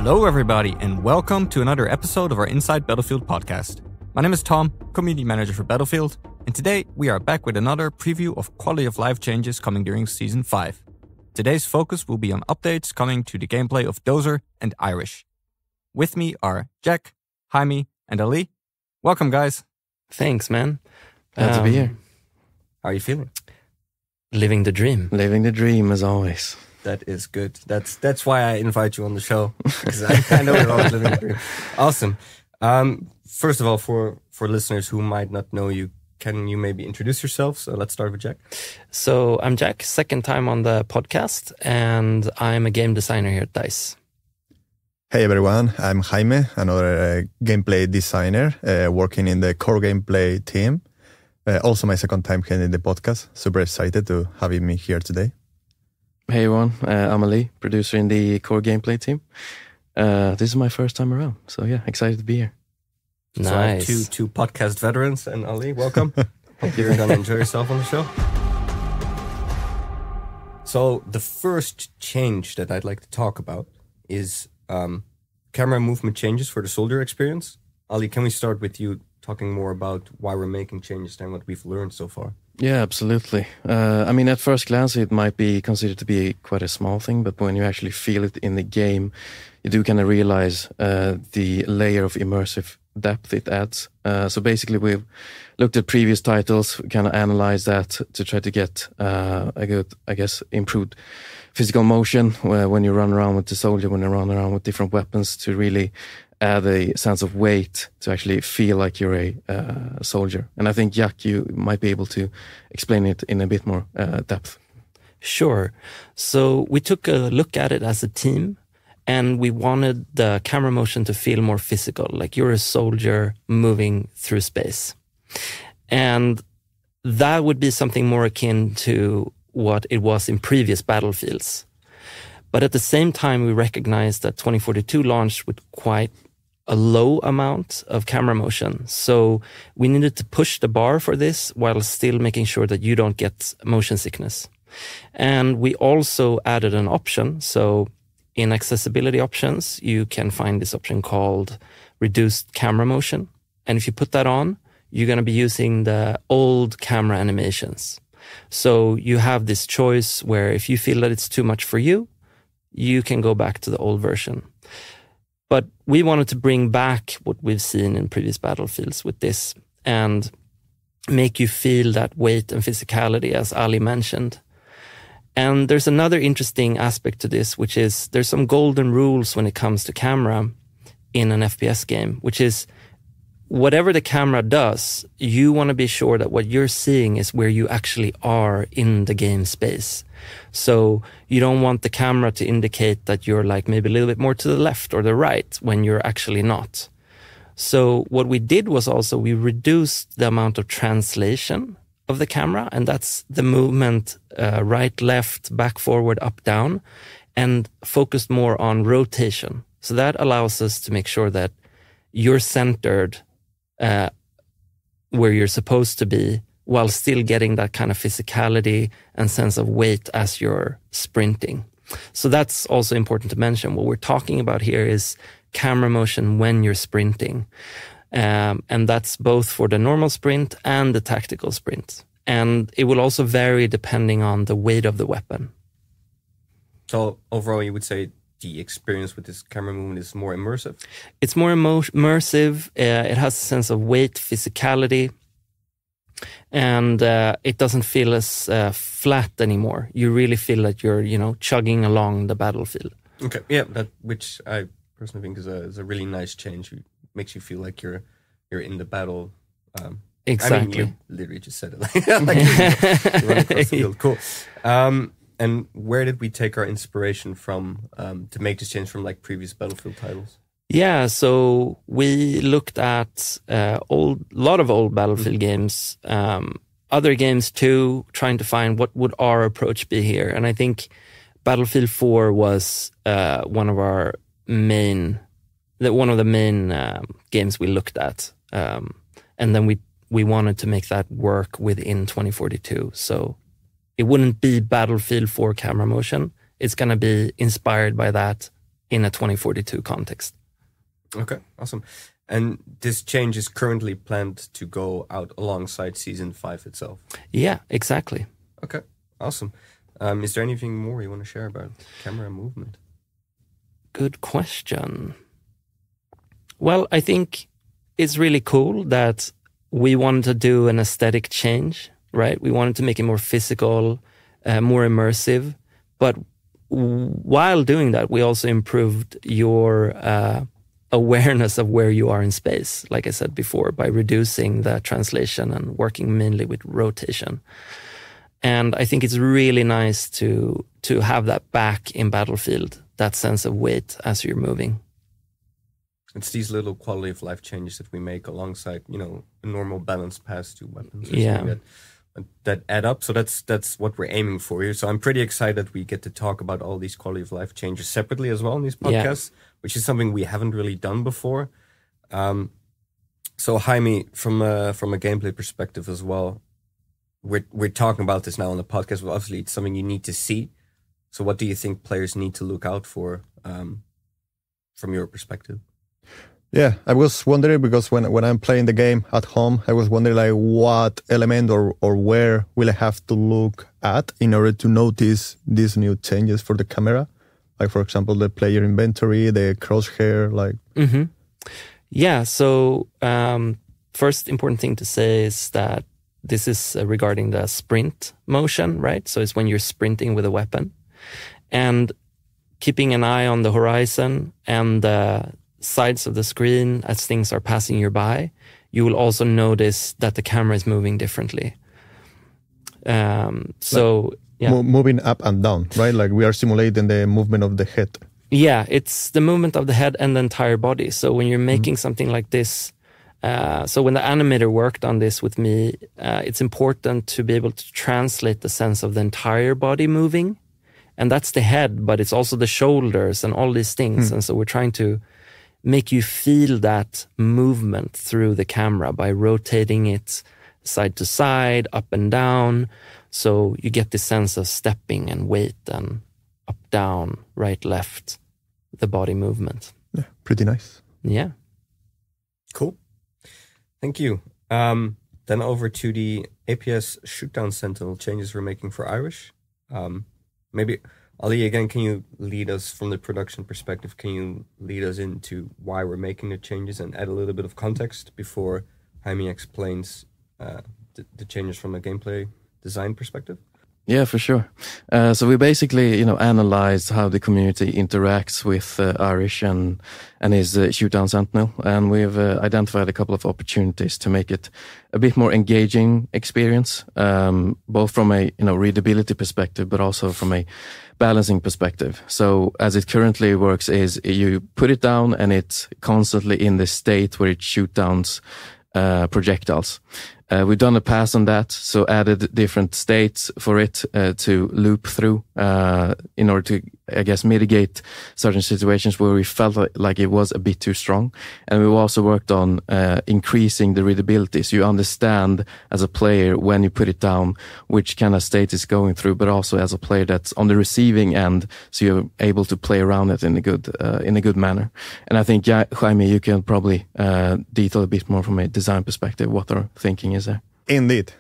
Hello everybody and welcome to another episode of our Inside Battlefield podcast. My name is Tom, Community Manager for Battlefield, and today we are back with another preview of quality of life changes coming during Season 5. Today's focus will be on updates coming to the gameplay of Dozer and Irish. With me are Jac, Jaime, and Ali. Welcome guys. Thanks, man. Glad to be here. How are you feeling? Living the dream. Living the dream as always. That is good. That's why I invite you on the show, because I know you're always living the dream. Awesome. First of all, for listeners who might not know you, can you maybe introduce yourself? So let's start with Jac. So I'm Jac, second time on the podcast, and I'm a game designer here at DICE. Hey everyone, I'm Jaime, another gameplay designer working in the core gameplay team. Also my second time here in the podcast. Super excited to have me here today. Hey everyone, I'm Ali, producer in the core gameplay team. This is my first time around, so yeah, excited to be here. Nice. So two podcast veterans, and Ali, welcome. Hope you're going to enjoy yourself on the show. So the first change that I'd like to talk about is camera movement changes for the soldier experience. Ali, can we start with you talking more about why we're making changes and what we've learned so far? Yeah, absolutely. I mean, at first glance, it might be considered to be quite a small thing, but when you actually feel it in the game, you do kind of realize the layer of immersive depth it adds. So basically, we've looked at previous titles, kind of analyzed that to try to get a good, I guess, improved physical motion when you run around with the soldier, when you run around with different weapons, to really add a sense of weight to actually feel like you're a soldier. And I think, Jac, you might be able to explain it in a bit more depth. Sure. So we took a look at it as a team, and we wanted the camera motion to feel more physical, like you're a soldier moving through space. And that would be something more akin to what it was in previous battlefields. But at the same time, we recognized that 2042 launched with quite a low amount of camera motion. So we needed to push the bar for this while still making sure that you don't get motion sickness. And we also added an option. So in accessibility options, you can find this option called reduced camera motion. And if you put that on, you're going to be using the old camera animations. So you have this choice where if you feel that it's too much for you, you can go back to the old version. But we wanted to bring back what we've seen in previous battlefields with this and make you feel that weight and physicality, as Ali mentioned. And there's another interesting aspect to this, which is there's some golden rules when it comes to camera in an FPS game, which is whatever the camera does, you want to be sure that what you're seeing is where you actually are in the game space. So you don't want the camera to indicate that you're like maybe a little bit more to the left or the right when you're actually not. So what we did was also we reduced the amount of translation of the camera, and that's the movement right, left, back, forward, up, down, and focused more on rotation. So that allows us to make sure that you're centered where you're supposed to be, while still getting that kind of physicality and sense of weight as you're sprinting. So that's also important to mention. What we're talking about here is camera motion when you're sprinting. And that's both for the normal sprint and the tactical sprint. And it will also vary depending on the weight of the weapon. So overall, you would say the experience with this camera movement is more immersive? It's more immersive. It has a sense of weight, physicality. And it doesn't feel as flat anymore. You really feel that you're, chugging along the battlefield. Okay, yeah, which I personally think is a really nice change. It makes you feel like you're in the battle. Exactly. I mean, you literally just said it like you're running across the field. Cool. And where did we take our inspiration from to make this change from like previous Battlefield titles? Yeah, so we looked at a lot of old Battlefield games, other games too, trying to find what would our approach be here. And I think Battlefield 4 was one of the main games we looked at, and then we wanted to make that work within 2042. So it wouldn't be Battlefield 4 camera motion. It's going to be inspired by that in a 2042 context. Okay, awesome. And this change is currently planned to go out alongside Season 5 itself? Yeah, exactly. Okay, awesome. Is there anything more you want to share about camera movement? Good question. Well, I think it's really cool that we wanted to do an aesthetic change, right? We wanted to make it more physical, more immersive. But while doing that, we also improved your awareness of where you are in space, like I said before, by reducing the translation and working mainly with rotation. And I think it's really nice to have that back in Battlefield, that sense of weight as you're moving. It's these little quality of life changes that we make alongside, a normal balanced pass to weapons. Yeah. That add up. So that's what we're aiming for here. So I'm pretty excited that we get to talk about all these quality of life changes separately as well in these podcasts, which is something we haven't really done before. So Jaime, from a gameplay perspective as well, we're talking about this now on the podcast, but obviously it's something you need to see. So what do you think players need to look out for from your perspective? Yeah, I was wondering because when I'm playing the game at home, I was wondering like what element or where will I have to look at in order to notice these new changes for the camera? Like, for example, the player inventory, the crosshair, like... Mm-hmm. Yeah, so first important thing to say is that this is regarding the sprint motion, right? So it's when you're sprinting with a weapon. And keeping an eye on the horizon and the sides of the screen as things are passing you by, you will also notice that the camera is moving differently. Moving up and down, right? Like we are simulating the movement of the head. Yeah, it's the movement of the head and the entire body. So when you're making something like this, so when the animator worked on this with me, it's important to be able to translate the sense of the entire body moving. And that's the head, but it's also the shoulders and all these things. And so we're trying to make you feel that movement through the camera by rotating it side to side, up and down. So you get this sense of stepping and weight and up, down, right, left, the body movement. Yeah, pretty nice. Yeah. Cool. Thank you. Then over to the APS shootdown sentinel changes we're making for Irish. Maybe, Ali, again, can you lead us from the production perspective? Can you lead us into why we're making the changes and add a little bit of context before Jaime explains the changes from a gameplay design perspective? Yeah, for sure. So we basically, analyzed how the community interacts with Irish and his shootdown sentinel, and we've identified a couple of opportunities to make it a bit more engaging experience, both from a readability perspective, but also from a balancing perspective. So as it currently works is you put it down and it's constantly in the state where it shoots down projectiles. We've done a pass on that, so added different states for it to loop through in order to, I guess, mitigate certain situations where we felt like it was a bit too strong. And we've also worked on increasing the readability, so you understand as a player when you put it down which kind of state it's going through, but also as a player that's on the receiving end, so you're able to play around it in a good manner. And I think, Jaime, you can probably detail a bit more from a design perspective what our thinking is there. Indeed.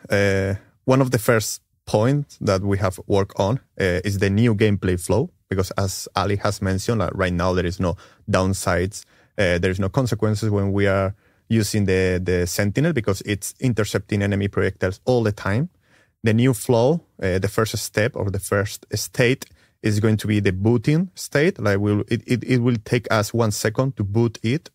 One of the first points that we have worked on is the new gameplay flow, because as Ali has mentioned, right now there is no downsides, there is no consequences when we are using the Sentinel because it's intercepting enemy projectiles all the time. The new flow, the first step or the first state is going to be the booting state. Like it will take us 1 second to boot it.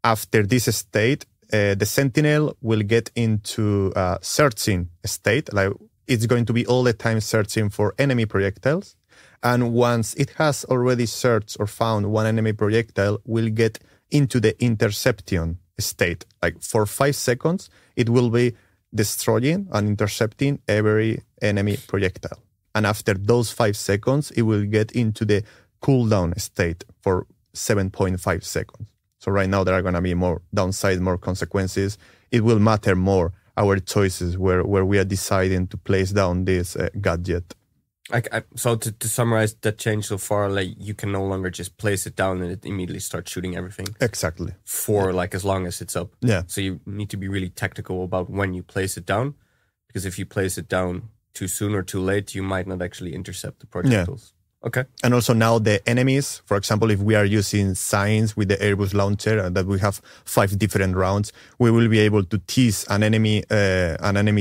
After this state, the Sentinel will get into searching state. Like it's going to be all the time searching for enemy projectiles. And once it has already searched or found one enemy projectile, will get into the interception state. Like for 5 seconds, it will be destroying and intercepting every enemy projectile. And after those 5 seconds, it will get into the cooldown state for 7.5 seconds. So right now there are going to be more downside, more consequences. It will matter more our choices where we are deciding to place down this gadget. So to summarize that change so far, like you can no longer just place it down and it immediately starts shooting everything. Exactly. For like as long as it's up. Yeah. So you need to be really tactical about when you place it down, because if you place it down too soon or too late, you might not actually intercept the projectiles. Yeah. Okay. And also now the enemies, for example, if we are using signs with the Airbus launcher and that we have 5 different rounds, we will be able to tease an enemy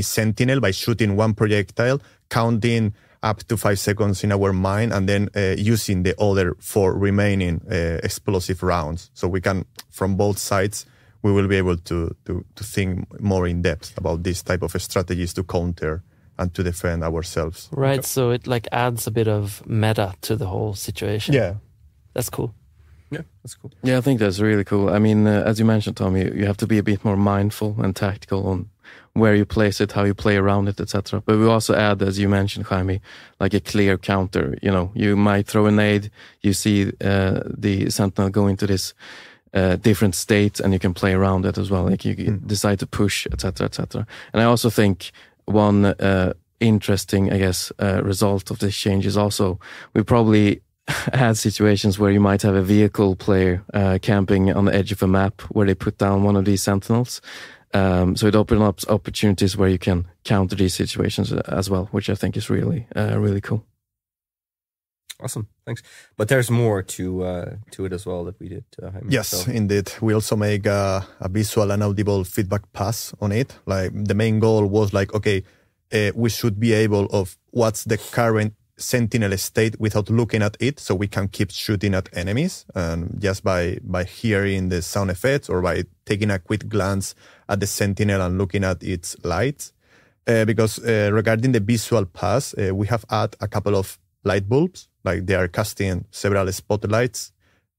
sentinel by shooting one projectile, counting up to 5 seconds in our mind, and then using the other 4 remaining explosive rounds. So we can, from both sides, we will be able to think more in depth about this type of strategies to counter and to defend ourselves. Right, okay. So it like adds a bit of meta to the whole situation. Yeah. That's cool. Yeah, that's cool. Yeah, I think that's really cool. I mean, as you mentioned, Tom, you have to be a bit more mindful and tactical on where you place it, how you play around it, etc. But we also add, as you mentioned, Jaime, like a clear counter. You know, you might throw a nade, you see the sentinel go into this different state, and you can play around it as well. Like you decide to push, etc., etc. And I also think one interesting, I guess, result of this change is also we probably had situations where you might have a vehicle player camping on the edge of a map where they put down one of these sentinels. So it opens up opportunities where you can counter these situations as well, which I think is really, really cool. Awesome, thanks. But there's more to it as well that we did. Jaime. Yes, indeed. We also make a visual and audible feedback pass on it. Like the main goal was like, okay, we should be able of what's the current sentinel state without looking at it, so we can keep shooting at enemies, and just by hearing the sound effects or by taking a quick glance at the sentinel and looking at its lights. Because regarding the visual pass, we have added a couple of light bulbs, like they are casting several spotlights,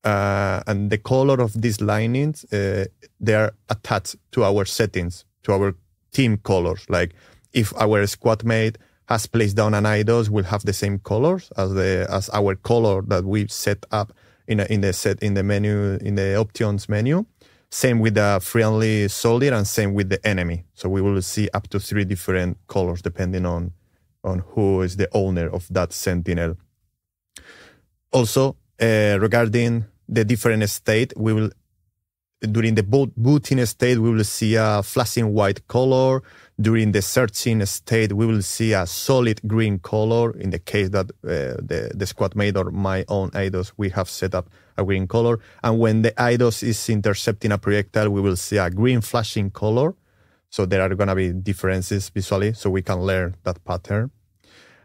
and the color of these linings, they are attached to our settings, to our team colors. Like if our squad mate has placed down an IDOS, will have the same colors as our color that we set up in the menu, in the options menu. Same with the friendly soldier and same with the enemy. So we will see up to 3 different colors depending on who is the owner of that sentinel. Also, regarding the different state, we will during the booting state we will see a flashing white color. During the searching state, we will see a solid green color. In the case that the squad mate or my own IDOS, we have set up a green color. And when the IDOS is intercepting a projectile, we will see a green flashing color. So there are going to be differences visually, so we can learn that pattern.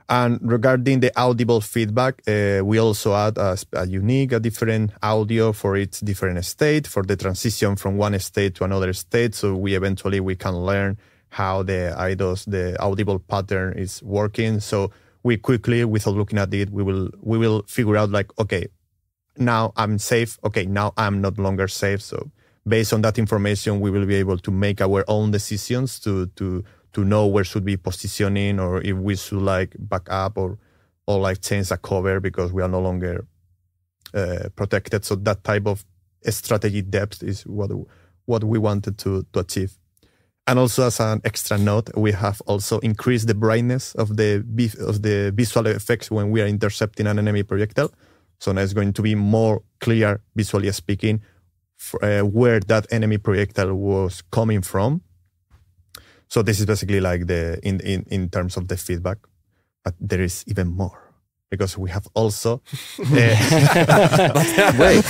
And regarding the audible feedback, we also add a different audio for each different state, for the transition from one state to another state. So we can learn how the IDOS, the audible pattern is working. So we quickly, without looking at it, we will figure out like, okay, now I'm safe. Okay, now I'm not longer safe. So based on that information, we will be able to make our own decisions to know where should be positioning, or if we should like back up or like change a cover because we are no longer protected. So that type of strategy depth is what we wanted to achieve. And also, as an extra note, we have also increased the brightness of the visual effects when we are intercepting an enemy projectile. So now it's going to be more clear, visually speaking, where that enemy projectile was coming from. So this is basically like in terms of the feedback, but there is even more because we have also. Wait,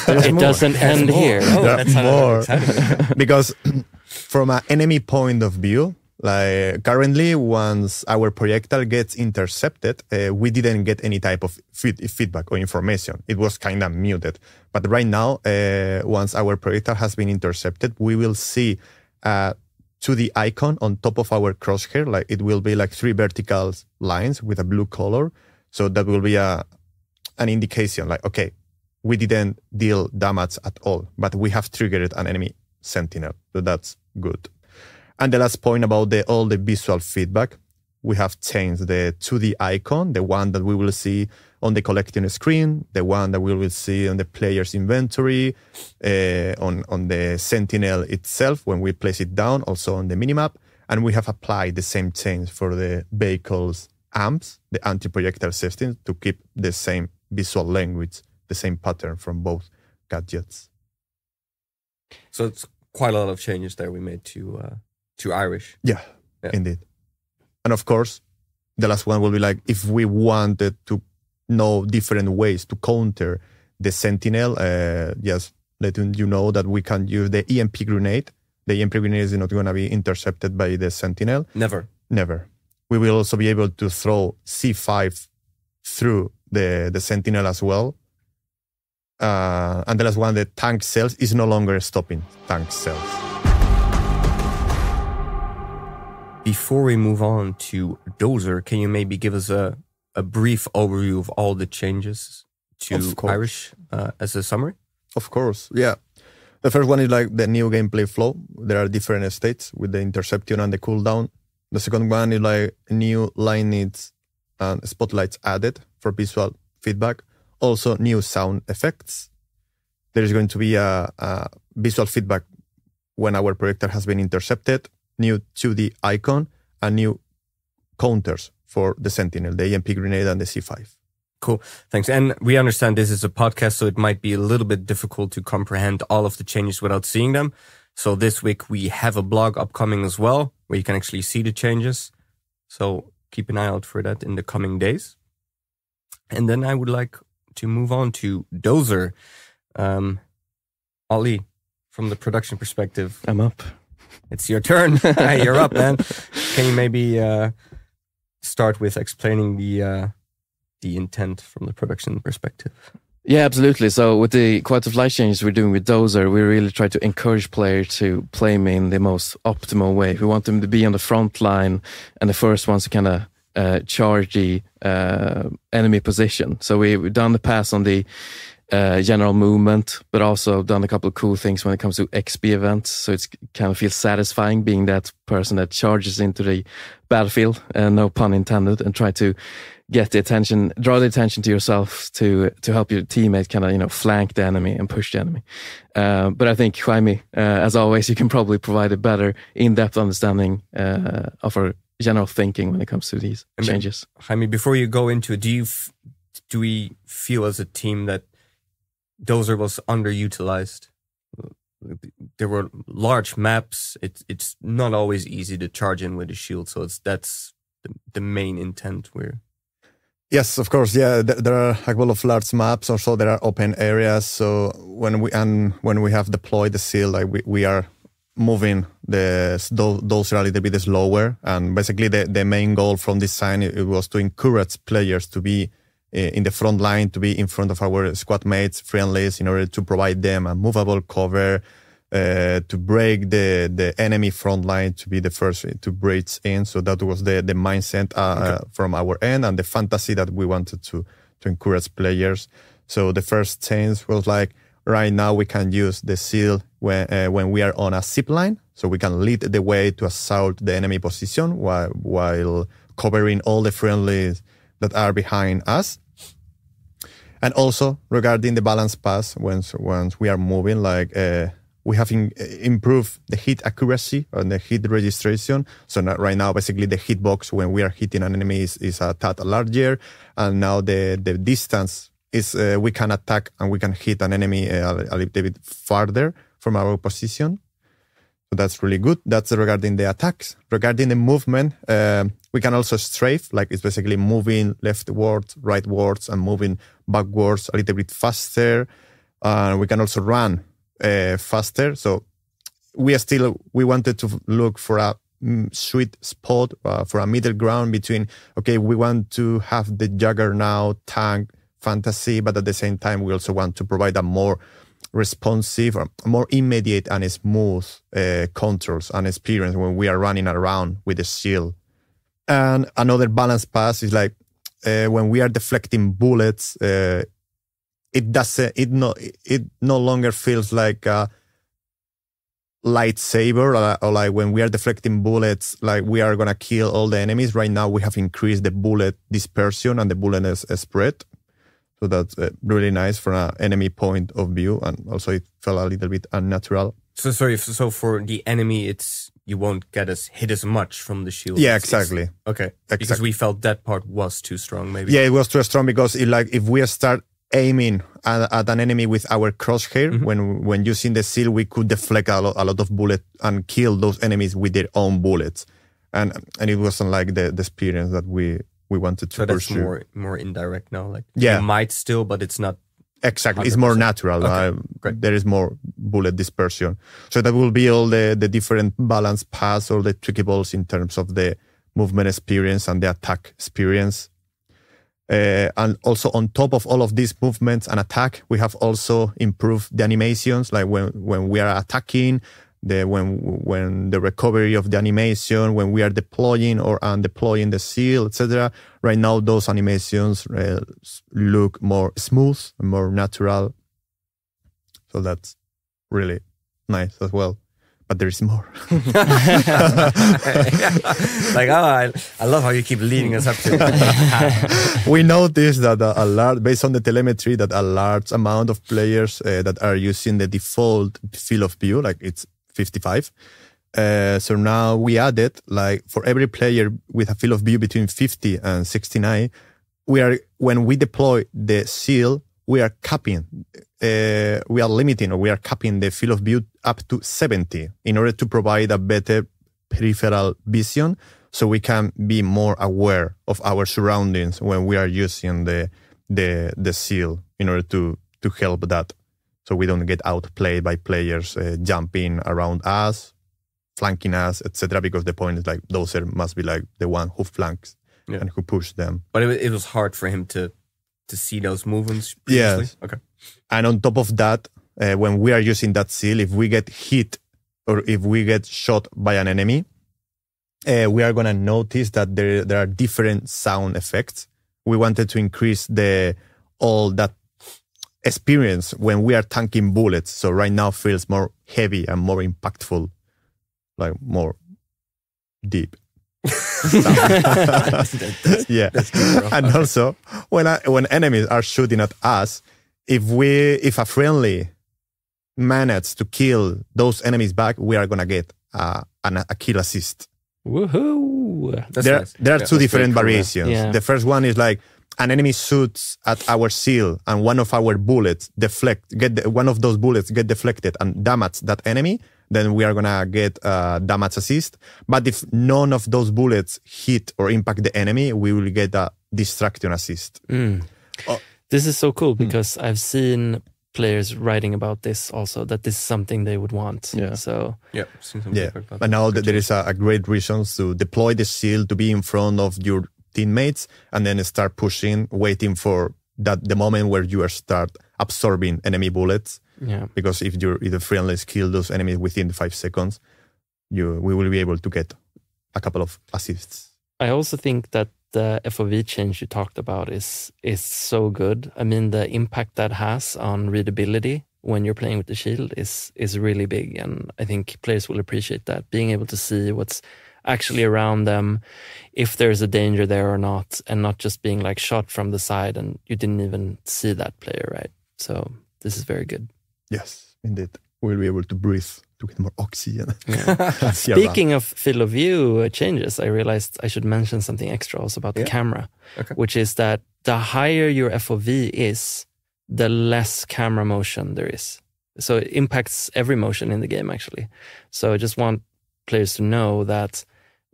it doesn't end here. Oh, that's more because from an enemy point of view, like currently, once our projectile gets intercepted, we didn't get any type of feedback or information. It was kind of muted. But right now, once our projectile has been intercepted, we will see to the icon on top of our crosshair, like it will be like 3 vertical lines with a blue color. So that will be an indication like, okay, we didn't deal damage at all, but we have triggered an enemy sentinel. So that's good. And the last point about all the visual feedback, we have changed the 2D icon, the one that we will see on the collecting screen, the one that we will see on the player's inventory, on the sentinel itself when we place it down, also on the minimap. And we have applied the same change for the vehicle's amps, the anti-projectile system, to keep the same visual language, the same pattern from both gadgets. So it's quite a lot of changes there we made to Irish. Yeah, indeed. And of course, the last one will be like, if we wanted to know different ways to counter the Sentinel, just letting you know that we can use the EMP grenade. The EMP grenade is not going to be intercepted by the Sentinel. Never. We will also be able to throw C5 through the Sentinel as well. And the last one, the tank cells, is no longer stopping tank cells. Before we move on to Dozer, can you maybe give us a brief overview of all the changes to Irish as a summary? Of course, yeah. The first one is like the new gameplay flow. There are different states with the interception and the cooldown. The second one is like new line needs and spotlights added for visual feedback. Also new sound effects. There is going to be a visual feedback when our projector has been intercepted, new 2D icon, and new counters for the Sentinel, the EMP grenade and the C5. Cool, thanks. And we understand this is a podcast, so it might be a little bit difficult to comprehend all of the changes without seeing them. So this week we have a blog upcoming as well, where you can actually see the changes. So keep an eye out for that in the coming days. And then I would like to move on to Dozer. Ali, from the production perspective. I'm up. It's your turn. You're up, man. Can you maybe start with explaining the intent from the production perspective? Yeah, absolutely. So with the quality of life changes we're doing with Dozer, we really try to encourage players to play him in the most optimal way. We want them to be on the front line and the first ones to kind of charge the enemy position. So we've done the pass on the general movement, but also done a couple of cool things when it comes to XP events. So it's kind of feels satisfying being that person that charges into the battlefield, no pun intended, and try to get the attention, draw the attention to yourself to help your teammate kind of, flank the enemy and push the enemy. But I think, Jaime, as always, you can probably provide a better in-depth understanding of our general thinking when it comes to these changes. Jaime, before you go into it, do we feel as a team that Dozer was underutilized? There were large maps. It's not always easy to charge in with a shield, so that's the main intent. Yes, of course. Yeah, there are a couple of large maps. Also, there are open areas. So when we have deployed the shield, like we are moving those a little bit slower. And basically, the main goal from design it was to encourage players to be in the front line, to be in front of our squad mates, friendlies, in order to provide them a movable cover, to break the enemy front line, to be the first to breach in. So that was the mindset from our end, and the fantasy that we wanted to encourage players. So the first change was like, right now we can use the shield when we are on a zip line, so we can lead the way to assault the enemy position while covering all the friendlies that are behind us. And also regarding the balance pass, once we are moving, like we have improved the hit accuracy and the hit registration. So right now, basically the hitbox when we are hitting an enemy is a tad larger, and now the distance is we can attack and we can hit an enemy a little bit farther from our position. So that's really good. That's regarding the attacks. Regarding the movement, we can also strafe, like it's basically moving leftwards, rightwards, and moving backwards a little bit faster. We can also run faster. So we wanted to look for a sweet spot, for a middle ground between, okay, we want to have the juggernaut tank fantasy, but at the same time, we also want to provide a more responsive, or more immediate and smooth controls and experience when we are running around with the shield. And another balance pass is like when we are deflecting bullets, it no longer feels like a lightsaber, or like when we are deflecting bullets, like we are gonna kill all the enemies. Right now, we have increased the bullet dispersion and the bullet spread. So that's really nice from an enemy point of view, and also it felt a little bit unnatural. So sorry, so for the enemy, it's you won't get hit as much from the shield. Yeah, exactly. Okay, Exactly. because we felt that part was too strong, maybe. Yeah, it was too strong because if we start aiming at an enemy with our crosshair, when using the seal, we could deflect a lot of bullets and kill those enemies with their own bullets, and it wasn't like the experience that we wanted to pursue. So that's more indirect now. Like Yeah. you might still, but it's not. Exactly, it's more 100%. natural. Okay, great. There is more bullet dispersion, so that will be all the different balance paths, all the trickables in terms of the movement experience and the attack experience. And also on top of all of these movements and attack, we have also improved the animations, like when we are attacking, when the recovery of the animation, when we are deploying or undeploying the seal, etc. Right now, those animations look more smooth and more natural. So that's really nice as well. But there is more. Like, I love how you keep leading us up to. We noticed that based on the telemetry, that a large amount of players that are using the default field of view, like it's 55. So now we added, like, for every player with a field of view between 50 and 69, when we deploy the seal, we are capping, we are limiting, or we are capping the field of view up to 70 in order to provide a better peripheral vision, so we can be more aware of our surroundings when we are using the seal in order to help that, so we don't get outplayed by players jumping around us, flanking us, etc. Because the point is, like, Dozer must be like the one who flanks and who pushes them. But it was hard for him to see those movements previously? Yes. Okay. And on top of that, when we are using that seal, if we get hit or if we get shot by an enemy, we are going to notice that there are different sound effects. We wanted to increase all that experience when we are tanking bullets. So right now feels more heavy and more impactful, like more deep. Yeah. And also when enemies are shooting at us, if a friendly manages to kill those enemies back, we are gonna get a kill assist. Woohoo! There are two different variations. Yeah. The first one is like an enemy shoots at our seal and one of our bullets one of those bullets get deflected and damage that enemy, then we are gonna get a damage assist. But if none of those bullets hit or impact the enemy, we will get a distraction assist. This is so cool because I've seen players writing about this also, that this is something they would want. Yeah. So But now that there is a great reason to deploy the shield, to be in front of your teammates, and then start pushing, waiting for the moment where you start absorbing enemy bullets. Yeah. Because if the friendlies kill those enemies within 5 seconds, we will be able to get a couple of assists. I also think that the FOV change you talked about is so good. I mean, the impact that has on readability when you're playing with the shield is really big, and I think players will appreciate that, being able to see what's actually around them, if there's a danger there or not, and not just being like shot from the side and you didn't even see that player, right? So this is very good. Yes, indeed. We'll be able to breathe, to get more oxygen. Yeah. Speaking of field of view changes, I realized I should mention something extra also about the camera, which is that the higher your FOV is, the less camera motion there is. So it impacts every motion in the game, actually. So I just want players to know that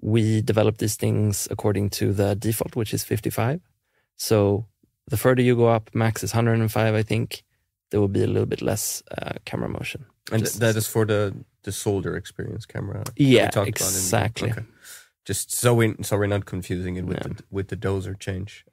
we develop these things according to the default, which is 55. So the further you go up, max is 105, I think, there will be a little bit less camera motion. And that is for the soldier experience camera. Yeah, exactly. Okay. Just so we're not confusing it with the Dozer change.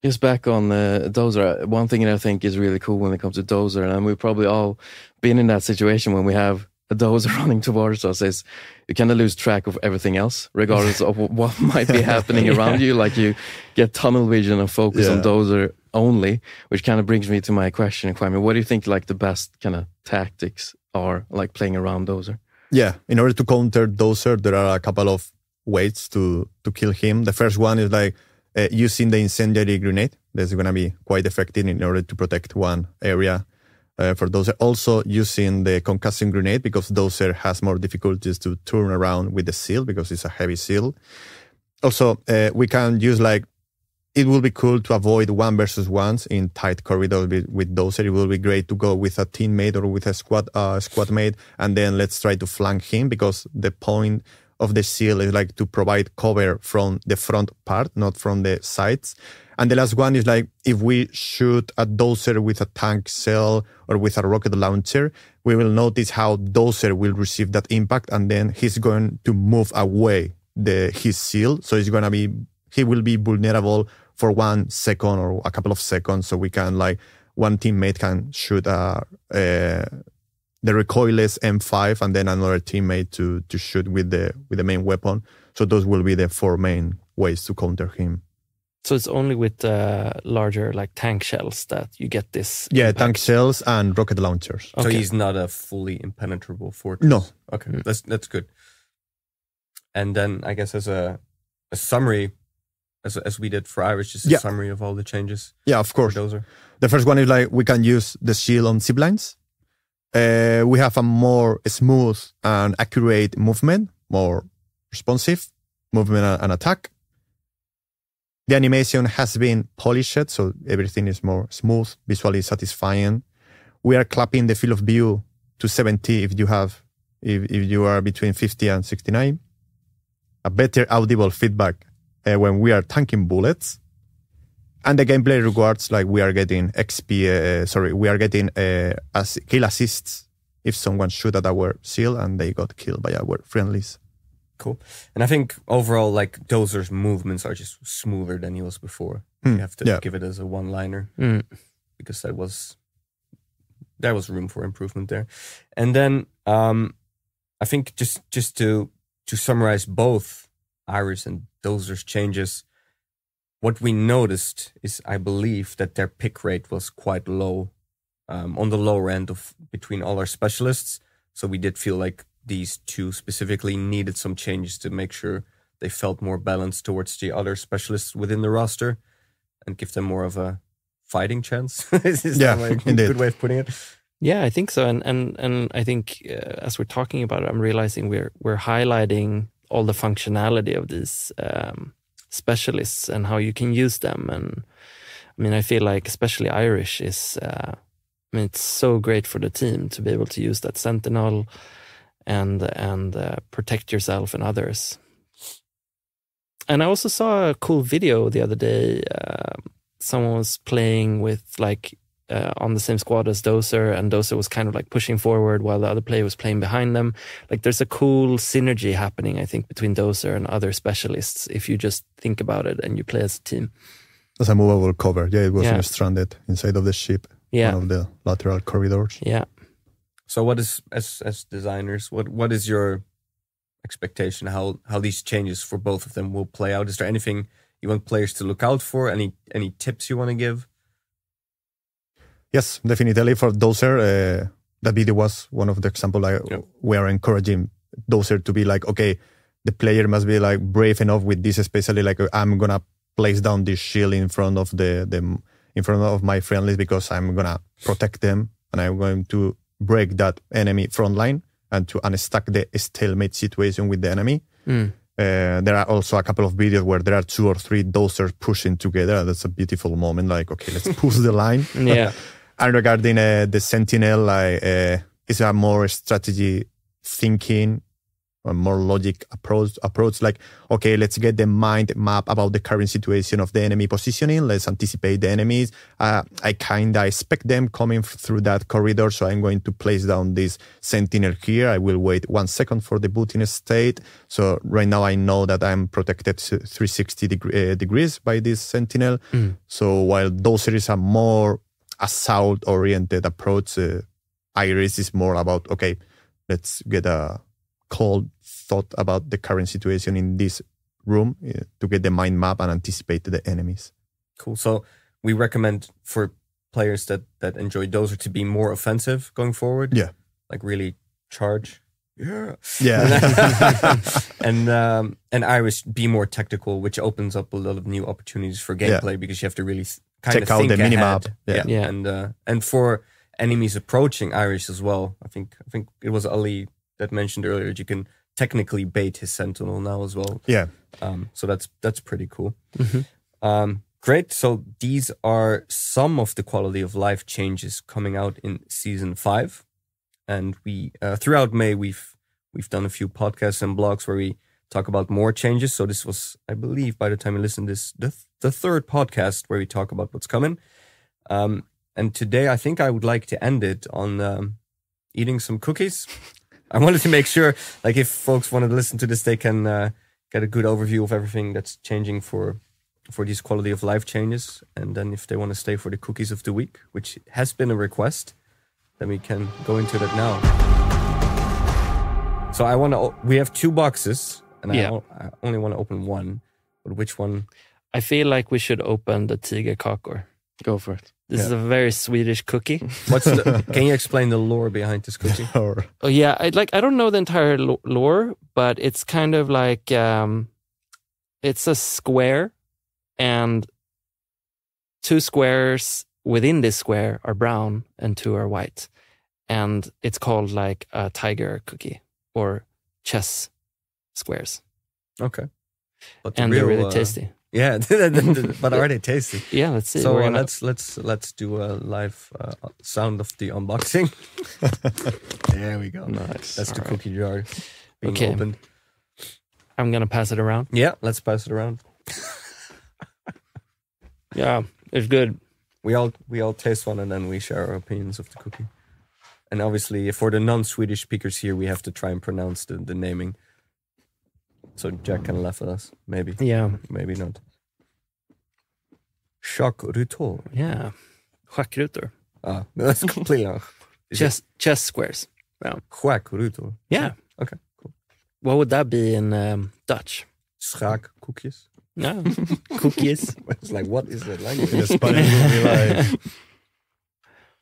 Just back on Dozer, one thing that I think is really cool when it comes to Dozer, and we've probably all been in that situation when we have a Dozer running towards us, is you kind of lose track of everything else, regardless of what might be happening around you. Like, you get tunnel vision and focus on Dozer only, which kind of brings me to my question, Jaime. What do you think, like, the best kind of tactics are, like, playing around Dozer? Yeah, in order to counter Dozer, there are a couple of ways to kill him. The first one is like using the incendiary grenade. That's going to be quite effective in order to protect one area. for Dozer. Also using the concussing grenade because Dozer has more difficulties to turn around with the seal because it's a heavy seal. Also, we can use it will be cool to avoid 1 versus 1s in tight corridors with Dozer. It will be great to go with a teammate or with a squad mate, and then let's try to flank him because the point of the seal is to provide cover from the front part, not from the sides. And the last one is if we shoot a Dozer with a tank cell or with a rocket launcher, we will notice how Dozer will receive that impact, and then he's going to move away his seal. So he will be vulnerable for 1 second or a couple of seconds. So we can one teammate can shoot the recoilless M5 and then another teammate to shoot with the main weapon. So those will be the 4 main ways to counter him. So it's only with larger tank shells that you get this. Yeah, impact. tank shells and rocket launchers. So he's not a fully impenetrable fortress. No. Okay, that's good. And then I guess as a summary, as we did for Irish, just a summary of all the changes. Yeah, of course. Dozer. The first one is we can use the shield on ziplines. We have a more smooth and accurate movement, more responsive movement and attack. The animation has been polished, so everything is more smooth, visually satisfying. We are clapping the field of view to 70 if you are between 50 and 69. A better audible feedback when we are tanking bullets. And the gameplay rewards, we are getting we are getting kill assists if someone shoot at our seal and they got killed by our friendlies. Cool. And I think overall, Dozer's movements are just smoother than he was before. You have to give it as a one-liner because there was room for improvement there. And then I think just to summarize both Irish and Dozer's changes, what we noticed is, I believe, that their pick rate was quite low, on the lower end of between all our specialists. So we did feel like these 2 specifically needed some changes to make sure they felt more balanced towards the other specialists within the roster and give them more of a fighting chance. Is that a good way of putting it? Yeah, I think so. And I think as we're talking about it, I'm realizing we're highlighting all the functionality of these specialists and how you can use them. And I mean, I feel like especially Irish is, it's so great for the team to be able to use that Sentinel and protect yourself and others. And I also saw a cool video the other day. Someone was playing with on the same squad as Dozer, and Dozer was kind of pushing forward while the other player was playing behind them. There's a cool synergy happening, I think, between Dozer and other specialists if you just think about it and you play as a team. As a movable cover. Yeah, it wasn't stranded inside of the ship. Yeah. One of the lateral corridors. Yeah. So what is, as designers, what is your expectation how these changes for both of them will play out? Is there anything you want players to look out for? Any tips you want to give? Yes, definitely. For Dozer, that video was one of the examples. We are encouraging Dozer to be okay, the player must be brave enough with this, especially I'm gonna place down this shield in front of in front of my friendlies because I'm gonna protect them and I'm going to break that enemy front line and to unstuck the stalemate situation with the enemy. There are also a couple of videos where there are 2 or 3 Dozers pushing together. That's a beautiful moment. Okay, let's push the line. Yeah. And regarding the Sentinel, it's a more strategy thinking, a more logic approach. Okay, let's get the mind map about the current situation of the enemy positioning. Let's anticipate the enemies. I expect them coming through that corridor, so I'm going to place down this Sentinel here. I will wait 1 second for the booting state. So right now I know that I'm protected 360 degrees by this Sentinel. So while Dozer is a more assault-oriented approach, Irish is more about, okay, let's get a cold thought about the current situation in this room to get the mind map and anticipate the enemies. Cool. So we recommend for players that enjoy Dozer to be more offensive going forward. Yeah. Really charge. Yeah. And Irish be more tactical, which opens up a lot of new opportunities for gameplay because you have to really kind of check out think the ahead. minimap. Yeah. And for enemies approaching Irish as well. I think it was Ali that mentioned earlier that you can technically bait his sentinel now as well. Yeah. So that's pretty cool. Great. So these are some of the quality of life changes coming out in season 5, and we throughout May we've done a few podcasts and blogs where we talk about more changes. So this was, I believe, by the time you listen to this, the third podcast where we talk about what's coming. And today I think I would like to end it on eating some cookies. I wanted to make sure, like, if folks want to listen to this, they can get a good overview of everything that's changing for these quality of life changes. And then if they want to stay for the cookies of the week, which has been a request, then we can go into that now. So we have 2 boxes, and I only want to open one. But which one? I feel like we should open the tigerkakor. Go for it. This is a very Swedish cookie. Can you explain the lore behind this cookie? Oh yeah, I don't know the entire lore, but it's kind of like it's a square, and 2 squares within this square are brown and 2 are white, and it's called like a tiger cookie or chess squares. Okay, and they're really tasty. Yeah, but are they tasty? Yeah, let's see. So let's do a live sound of the unboxing. There we go. Nice. That's the cookie jar being opened. I'm gonna pass it around. Yeah, let's pass it around. Yeah, it's good. We all taste one and then we share our opinions of the cookie. And obviously, for the non-Swedish speakers here, we have to try and pronounce the naming. So Jack can laugh at us, maybe. Yeah. Maybe not. Chakrutor. Yeah. Schackrutor. That's completely... Chess squares. Yeah. Chakrutor. Yeah. Okay, cool. What would that be in Dutch? Schaakkoekjes. No. Cookies. It's like, what is that language? In Spanish it would be like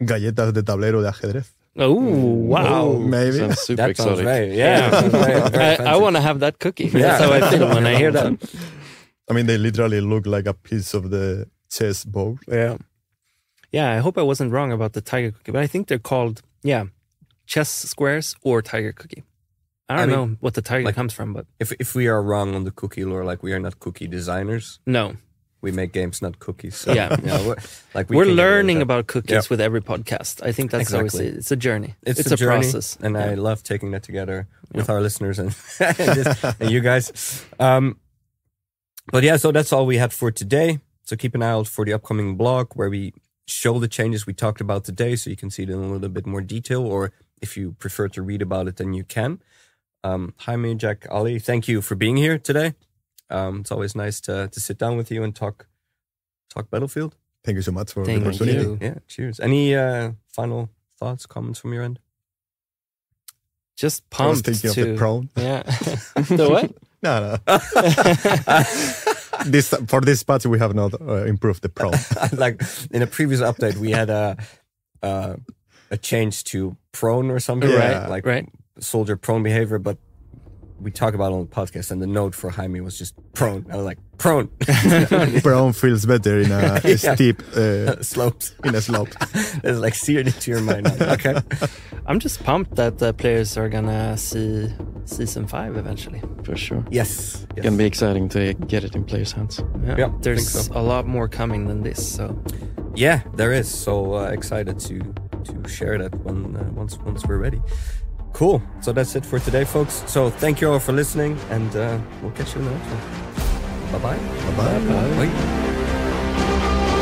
galletas de tablero de ajedrez. Oh, wow. Maybe. Sounds super That sounds exotic. very, very I want to have that cookie. That's how I feel when I hear that. I mean, they literally look like a piece of the chess board. Yeah. Yeah, I hope I wasn't wrong about the tiger cookie, but I think they're called, chess squares or tiger cookie. I don't know what the tiger comes from, but... If we are wrong on the cookie lore, like we are not cookie designers. No. We make games, not cookies. So, Yeah. We're learning about cookies with every podcast. I think that's Exactly. always it's a journey. It's a journey, process. and I love taking that together with our listeners and and you guys. But yeah, so that's all we had for today. So keep an eye out for the upcoming blog where we show the changes we talked about today, so you can see them in a little bit more detail. Or if you prefer to read about it, then you can. Jaime, Jac, Ali, thank you for being here today. It's always nice to sit down with you and talk Battlefield. Thank you so much for Thank the opportunity. you. Yeah, cheers. Any final thoughts, comments from your end? Just I was pumped thinking to... of the prawn. Yeah. The what? No. For this patch, we have not improved the prawn. Like in a previous update, we had a change to prone or something, Yeah. Like Right. soldier prone behavior, but we talk about it on the podcast, and the note for Jaime was just prone. I was like, prone. Prawn feels better in a steep Slopes. in a slope. It's like seared into your mind. Okay. I'm just pumped that the players are gonna see season 5 eventually. For sure. Yes. It's gonna be exciting to get it in players' hands. Yeah, There's think so. a lot more coming than this, so Yeah, there is. So excited to share that once we're ready. Cool. So that's it for today, folks. So thank you all for listening, and we'll catch you in the next one. Bye-bye. Bye-bye. Bye.